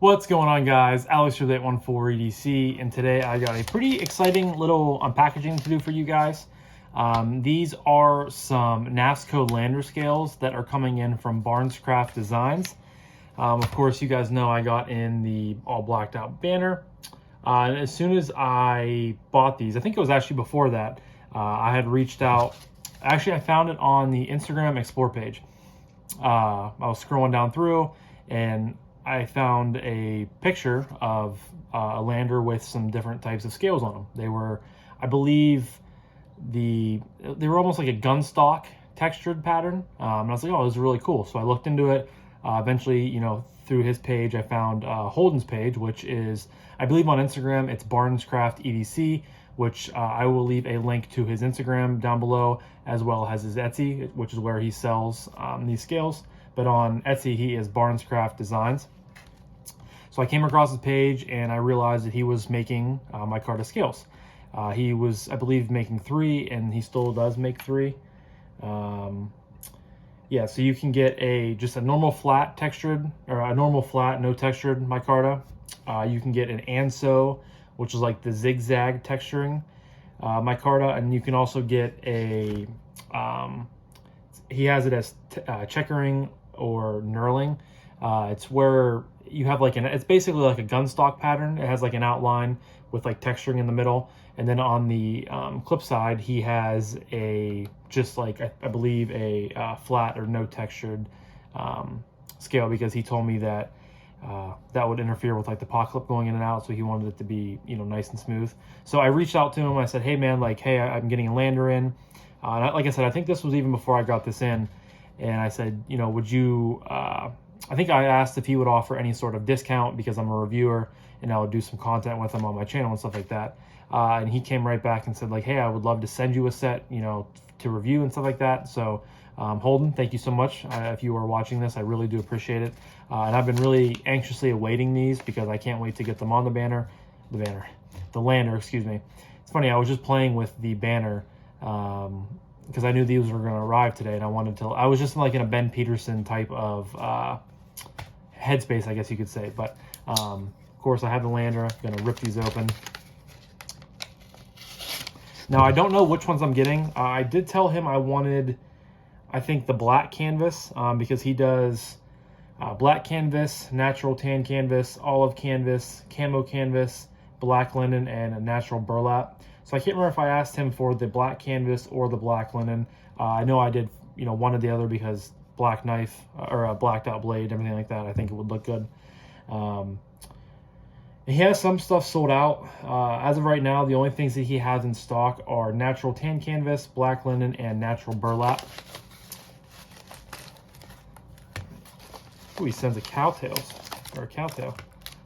What's going on, guys? Alex here with 814EDC, and today I got a pretty exciting little unpackaging to do for you guys. These are some Knaf Co Lander scales that are coming in from BarnesCraftDesigns. Of course, you guys know I got in the all blacked out banner. And as soon as I bought these, I think it was actually before that, I had reached out. Actually, I found it on the Instagram Explore page. I was scrolling down through and I found a picture of a lander with some different types of scales on them. They were, I believe, they were almost like a gun stock textured pattern. And I was like, oh, this is really cool. So I looked into it. Eventually, you know, through his page, I found Holden's page, which is, I believe on Instagram, it's BarnesCraftEDC, which I will leave a link to his Instagram down below, as well as his Etsy, which is where he sells these scales. But on Etsy, he is BarnesCraftDesigns. So I came across his page and I realized that he was making micarta scales. He was, I believe, making 3, and he still does make 3. Yeah, so you can get just a normal flat textured, or a normal flat, no textured micarta. You can get an anso, which is like the zigzag texturing micarta, and you can also get a, he has it as checkering or knurling. It's where you have like it's basically like a gun stock pattern. It has like an outline with like texturing in the middle, and then on the clip side he has just like I believe a flat or no textured scale, because he told me that that would interfere with like the pot clip going in and out, so he wanted it to be, you know, nice and smooth. So I reached out to him. I said, hey man, like, hey, I'm getting a lander in. And like I said, I think this was even before I got this in, and I said, you know, would you I think I asked if he would offer any sort of discount because I'm a reviewer and I would do some content with him on my channel and stuff like that. And he came right back and said, like, hey, I would love to send you a set, you know, to review and stuff like that. So Holden, thank you so much. If you are watching this, I really do appreciate it. And I've been really anxiously awaiting these because I can't wait to get them on the lander, excuse me. It's funny, I was just playing with the banner because I knew these were going to arrive today, and I was just like in a Ben Peterson type of headspace, I guess you could say. But of course I have the lander. I'm going to rip these open. Now I don't know which ones I'm getting. I did tell him I wanted, I think, the black canvas, because he does black canvas, natural tan canvas, olive canvas, camo canvas, black linen, and a natural burlap. So I can't remember if I asked him for the black canvas or the black linen. I know I did, you know, one or the other, because black knife or a blacked out blade, everything like that, I think it would look good. He has some stuff sold out. As of right now, the only things that he has in stock are natural tan canvas, black linen, and natural burlap. Ooh, he sends a cowtail.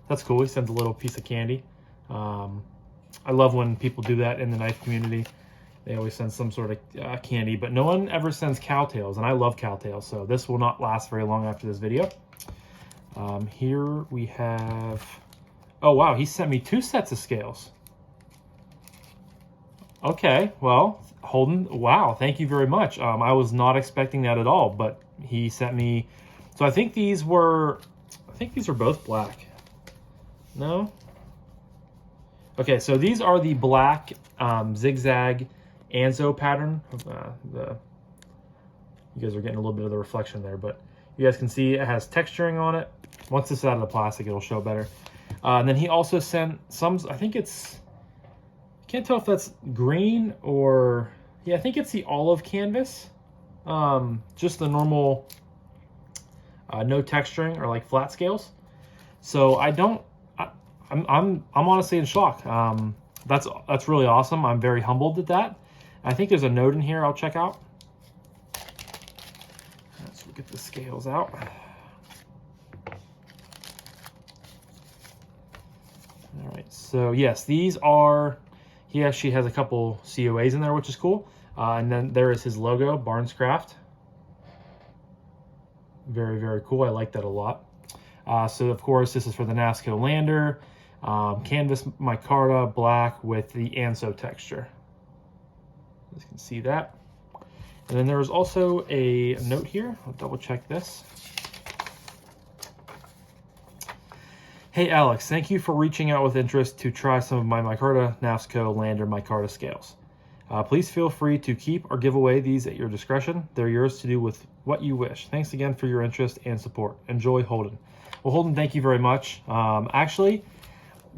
That's cool. He sends a little piece of candy. I love when people do that in the knife community. They always send some sort of candy, but no one ever sends cowtails, and I love cowtails, so this will not last very long after this video. Here we have, oh wow, he sent me 2 sets of scales. Okay, well, Holden, wow, thank you very much. I was not expecting that at all, but he sent me, so I think these were both black. No? Okay, so these are the black zigzag anso pattern. You guys are getting a little bit of the reflection there, but you guys can see it has texturing on it. Once it's out of the plastic, it'll show better. And then he also sent some, I think it's, I can't tell if that's green or, yeah, I think it's the olive canvas. Just the normal, no texturing or like flat scales. So I'm honestly in shock. That's really awesome. I'm very humbled at that. I think there's a note in here I'll check out. Let's get the scales out. All right, so yes, these are, he actually has a couple COAs in there, which is cool. And then there is his logo, BarnesCraft. Very, very cool. I like that a lot. So of course, this is for the Knaf Co Lander. Canvas micarta black with the anso texture. You can see that. And then there is also a note here. I'll double check this. Hey Alex, thank you for reaching out with interest to try some of my micarta Knaf Co Lander micarta scales. Please feel free to keep or give away these at your discretion. They're yours to do with what you wish. Thanks again for your interest and support. Enjoy, Holden. Well, Holden, thank you very much. Actually,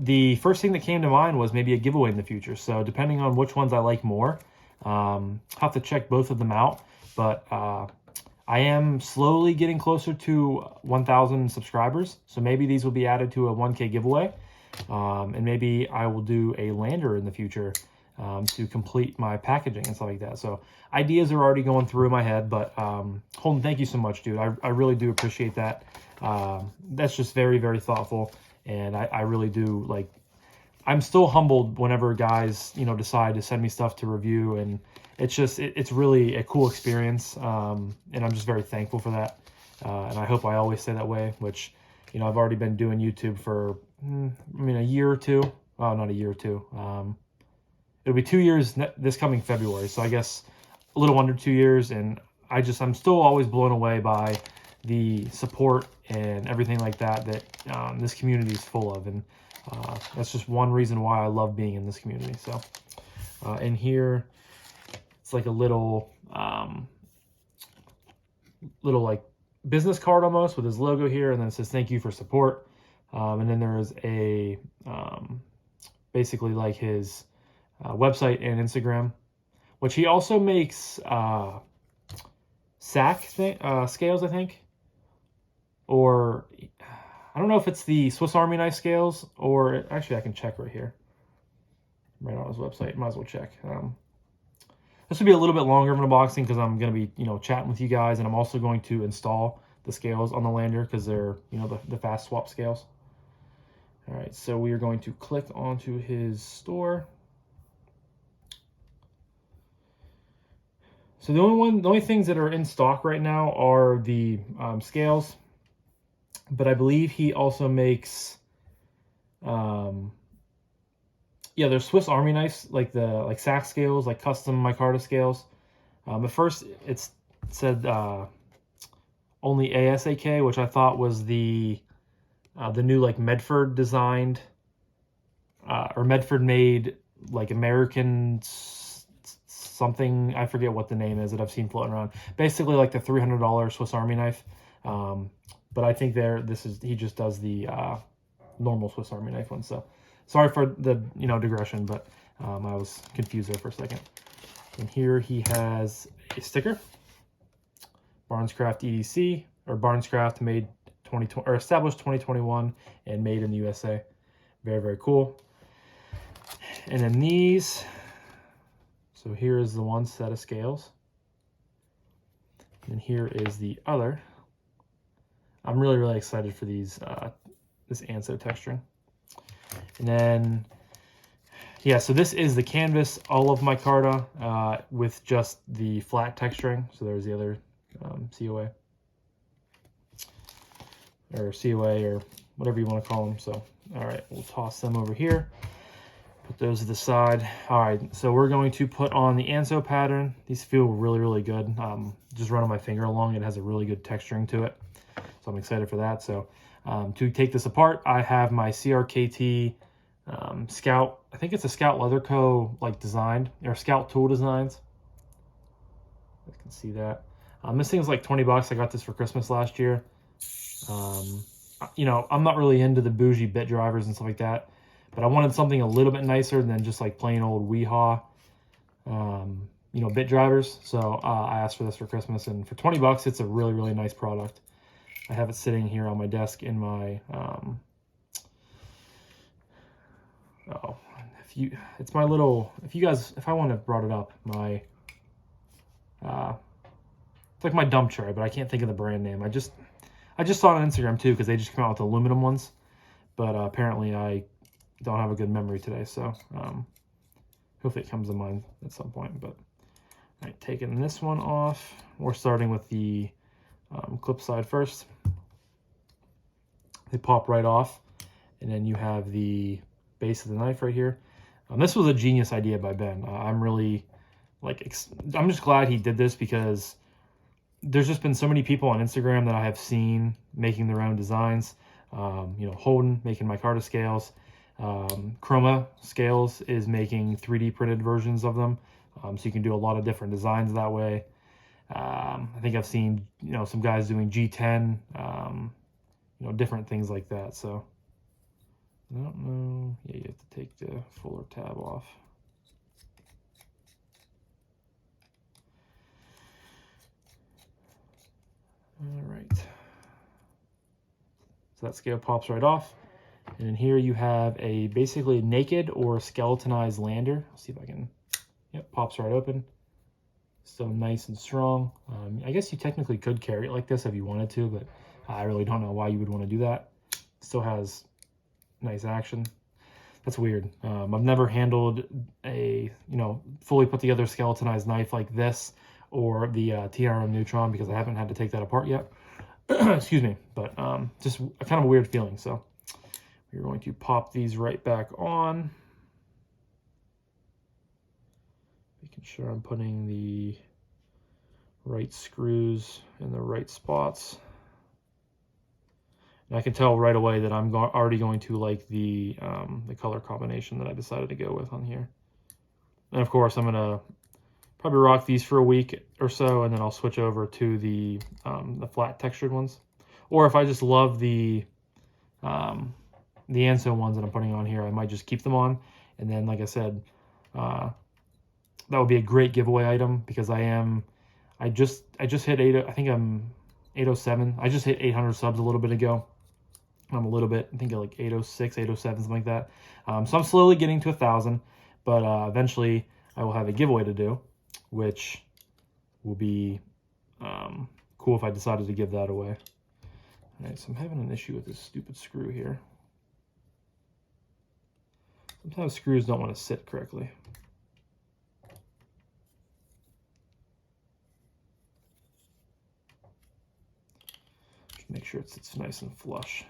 the first thing that came to mind was maybe a giveaway in the future. So depending on which ones I like more, I'll have to check both of them out. But I am slowly getting closer to 1,000 subscribers. So maybe these will be added to a 1K giveaway. And maybe I will do a lander in the future to complete my packaging and stuff like that. So ideas are already going through my head, but Holden, thank you so much, dude. I really do appreciate that. That's just very, very thoughtful. And I really do, like, I'm still humbled whenever guys, you know, decide to send me stuff to review, and it's just, it's really a cool experience. And I'm just very thankful for that. And I hope I always stay that way, which, you know, I've already been doing YouTube for, a year or two. Oh, not a year or two. It'll be 2 years this coming February. So I guess a little under 2 years. And I'm still always blown away by the support and everything like that this community is full of. And that's just one reason why I love being in this community. So in here, it's like a little like business card almost with his logo here. And then it says, thank you for support. And then there is a basically like his website and Instagram, which he also makes sack scales, I think. Or I don't know if it's the Swiss Army knife scales, or actually I can check right here. Right on his website, might as well check. This will be a little bit longer of an unboxing because I'm going to be, you know, chatting with you guys, and I'm also going to install the scales on the Lander because they're, you know, the fast swap scales. All right, so we are going to click onto his store. So the only things that are in stock right now are the scales, but I believe he also makes, yeah, there's Swiss Army knives, like sack scales, like custom micarta scales. At first it said only ASAK, which I thought was the new like Medford designed or Medford made like American something, I forget what the name is that I've seen floating around. Basically like the $300 Swiss Army knife. But I think he just does the normal Swiss Army knife one. So sorry for the, you know, digression, but I was confused there for a second. And here he has a sticker, BarnesCraft EDC, or BarnesCraft made 2020 or established 2021 and made in the USA. Very, very cool. And then these. So here is the one set of scales. And here is the other. I'm really, really excited for these, this anso texturing. And then, yeah, so this is the canvas olive micarta with just the flat texturing. So there's the other COA. Or COA or whatever you want to call them. So, all right, we'll toss them over here. Put those to the side. All right, so we're going to put on the anso pattern. These feel really, really good. Just running my finger along, it has a really good texturing to it. So I'm excited for that. So to take this apart, I have my CRKT Scout. I think it's a Scout Leather Co. like designed, or Scout Tool Designs. You can see that. This thing's like 20 bucks. I got this for Christmas last year. You know, I'm not really into the bougie bit drivers and stuff like that, but I wanted something a little bit nicer than just like plain old Weehaw, you know, bit drivers. So I asked for this for Christmas, and for 20 bucks, it's a really, really nice product. I have it sitting here on my desk in my, it's my little, if I want to have brought it up, my, it's like my dump tray, but I can't think of the brand name. I just saw it on Instagram too, because they just came out with aluminum ones, but apparently I don't have a good memory today, so hopefully it comes to mind at some point. But all right, taking this one off, we're starting with the clip side first. They pop right off, and then you have the base of the knife right here. This was a genius idea by Ben. I'm really I'm just glad he did this, because there's just been so many people on Instagram that I have seen making their own designs. You know, Holden making micarta scales. Chroma Scales is making 3D printed versions of them. So you can do a lot of different designs that way. I think I've seen, you know, some guys doing G10, you know, different things like that. So I don't know. Yeah, you have to take the fuller tab off. All right. So that scale pops right off. And in here you have a basically naked or skeletonized lander. Let's see if I can, yep, pops right open. Still nice and strong. I guess you technically could carry it like this if you wanted to, but I really don't know why you would want to do that. Still has nice action. That's weird. I've never handled a, you know, fully put together skeletonized knife like this or the TRM Neutron because I haven't had to take that apart yet. Excuse me, but just a kind of a weird feeling. So we're going to pop these right back on. Making sure I'm putting the right screws in the right spots. And I can tell right away that I'm already going to like the color combination that I decided to go with on here. And of course, I'm gonna probably rock these for a week or so, and then I'll switch over to the flat textured ones. Or if I just love the Anso ones that I'm putting on here, I might just keep them on. And then, like I said, that would be a great giveaway item because I just hit 8. I think I'm 807. I just hit 800 subs a little bit ago. I'm a little bit, I think like 806, 807, something like that. So I'm slowly getting to 1,000, but eventually I will have a giveaway to do, which will be cool if I decided to give that away. All right, so I'm having an issue with this stupid screw here. Sometimes screws don't want to sit correctly. Just make sure it sits nice and flush.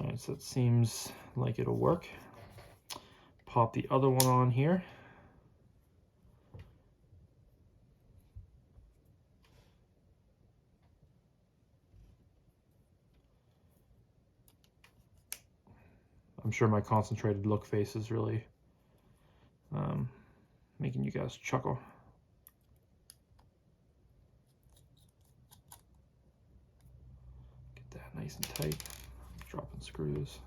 All right, so it seems like it'll work. Pop the other one on here. I'm sure my concentrated look face is really making you guys chuckle. Get that nice and tight. Dropping screws.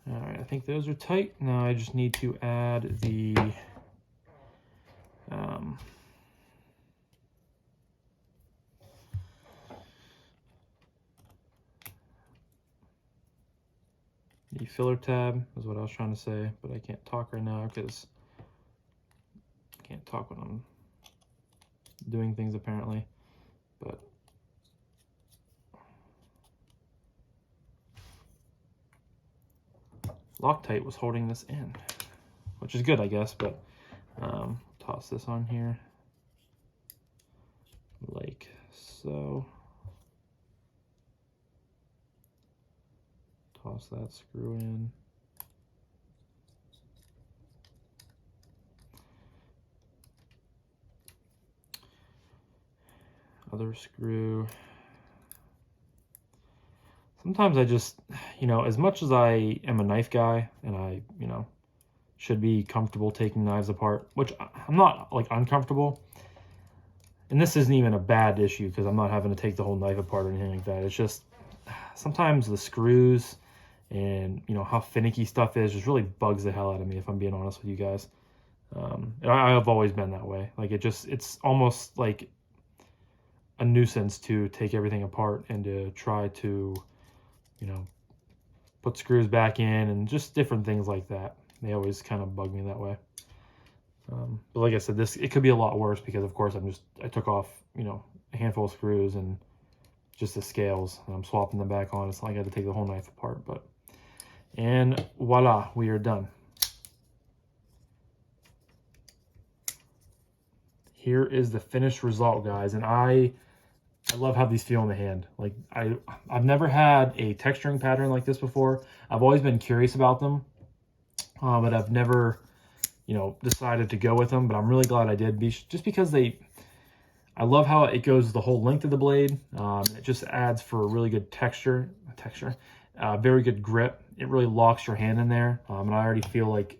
All right, I think those are tight. Now I just need to add the filler tab is what I was trying to say, but I can't talk right now because I can't talk when I'm doing things apparently. But Loctite was holding this in, which is good, I guess, but toss this on here like so. Toss that screw in. Other screw. Sometimes I just, you know, as much as I am a knife guy and I, you know, should be comfortable taking knives apart, which I'm not like uncomfortable. And this isn't even a bad issue because I'm not having to take the whole knife apart or anything like that. It's just sometimes the screws and, you know, how finicky stuff is just really bugs the hell out of me, if I'm being honest with you guys. And I've always been that way. Like it's almost like a nuisance to take everything apart and to try to, you know, put screws back in and just different things like that. They always kind of bug me that way. But like I said, it could be a lot worse because of course I took off, you know, a handful of screws and just the scales and I'm swapping them back on. It's not like I had to take the whole knife apart, and voila, we are done. Here is the finished result, guys. And I I love how these feel in the hand. Like I've never had a texturing pattern like this before. I've always been curious about them, but I've never, decided to go with them. But I'm really glad I did, just because I love how it goes the whole length of the blade. It just adds for a really good texture, very good grip. It really locks your hand in there, and I already feel like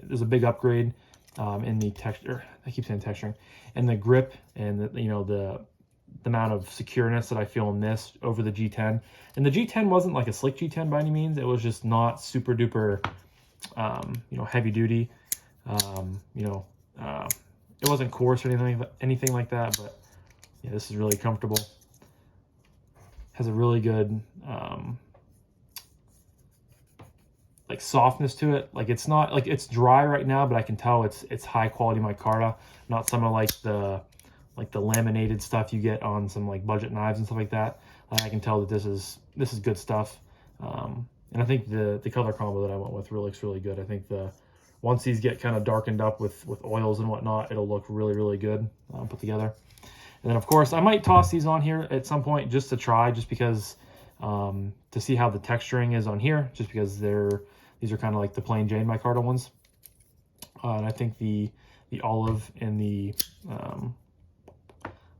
there's a big upgrade in the texture. I keep saying texturing, and the grip, and the amount of secureness that I feel in this over the G10. And the G10 wasn't like a slick G10 by any means. It was just not super duper, heavy duty. It wasn't coarse or anything like that, but yeah, this is really comfortable. Has a really good like softness to it. Like it's not like it's dry right now, but I can tell it's high quality micarta, not some of like the laminated stuff you get on some like budget knives and stuff like that. I can tell that this is good stuff. And I think the color combo that I went with really looks really good. I think once these get kind of darkened up with oils and whatnot, it'll look really, really good put together. And then of course I might toss these on here at some point just to try, just because to see how the texturing is on here, just because these are kind of like the plain Jane micarta ones. And I think the olive and the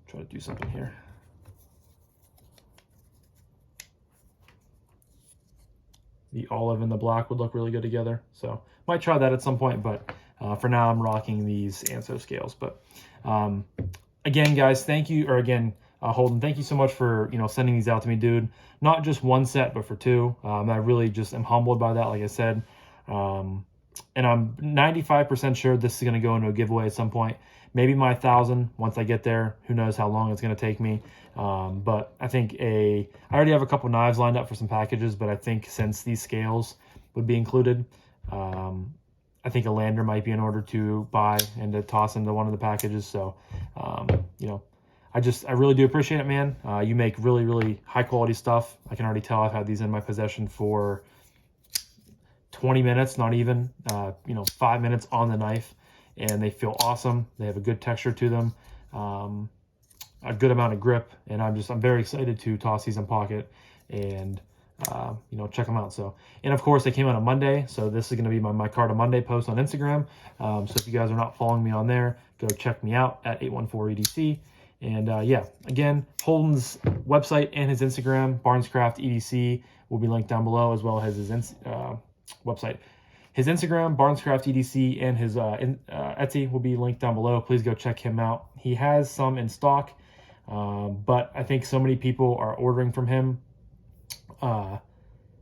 try to do something here. The olive and the black would look really good together. So might try that at some point, but for now I'm rocking these Anso scales. But again, guys, thank you, or again, Holden, thank you so much for sending these out to me, dude. Not just one set, but for two. I really just am humbled by that, like I said. And I'm 95% sure this is going to go into a giveaway at some point. Maybe my 1,000 once I get there. Who knows how long it's going to take me. But I think I already have a couple knives lined up for some packages, but I think since these scales would be included, I think a lander might be in order to buy and to toss into one of the packages. So, I really do appreciate it, man. You make really, really high quality stuff. I can already tell I've had these in my possession for 20 minutes, not even, 5 minutes on the knife, and they feel awesome. They have a good texture to them, a good amount of grip, and I'm very excited to toss these in pocket and, check them out. So, and of course they came out on Monday, so this is going to be my micarta Monday post on Instagram. So if you guys are not following me on there, go check me out at 814EDC. And yeah, again, Holden's website and his Instagram, BarnesCraftEDC, will be linked down below, as well as his website. His Instagram, BarnesCraftEDC, and his Etsy will be linked down below. Please go check him out. He has some in stock, but I think so many people are ordering from him.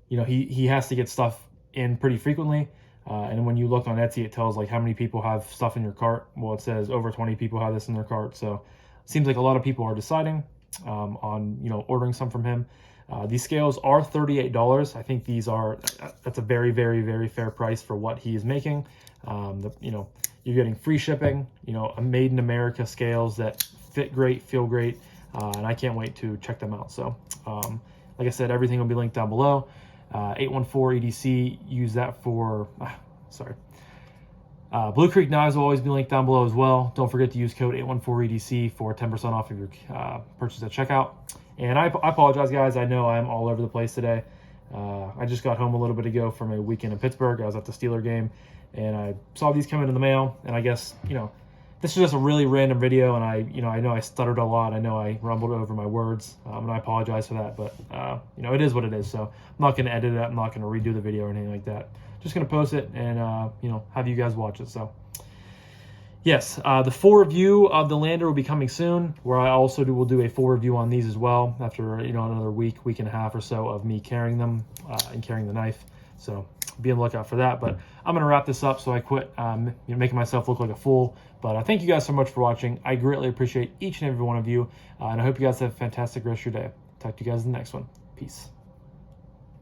He has to get stuff in pretty frequently. And when you look on Etsy, it tells like how many people have stuff in your cart. Well, it says over 20 people have this in their cart. So it seems like a lot of people are deciding on, ordering some from him. These scales are $38. I think that's a very, very, very fair price for what he is making. You're getting free shipping, a made in America scales that fit great, feel great. And I can't wait to check them out. So, like I said, everything will be linked down below. 814EDC, use that for, Blue Creek Knives will always be linked down below as well. Don't forget to use code 814EDC for 10% off of your purchase at checkout. And I apologize, guys. I know I'm all over the place today. I just got home a little bit ago from a weekend in Pittsburgh. I was at the Steeler game, and I saw these come in the mail. And I guess, this is just a really random video, and I know I stuttered a lot. I know I rumbled over my words, and I apologize for that. But, it is what it is. So I'm not going to edit it. I'm not going to redo the video or anything like that. Just going to post it and, have you guys watch it. So, yes, the full review of the Lander will be coming soon, where I also will do a full review on these as well after, another week and a half or so of me carrying them and carrying the knife. So be on the lookout for that. But I'm going to wrap this up so I quit making myself look like a fool. But thank you guys so much for watching. I greatly appreciate each and every one of you. And I hope you guys have a fantastic rest of your day. Talk to you guys in the next one. Peace.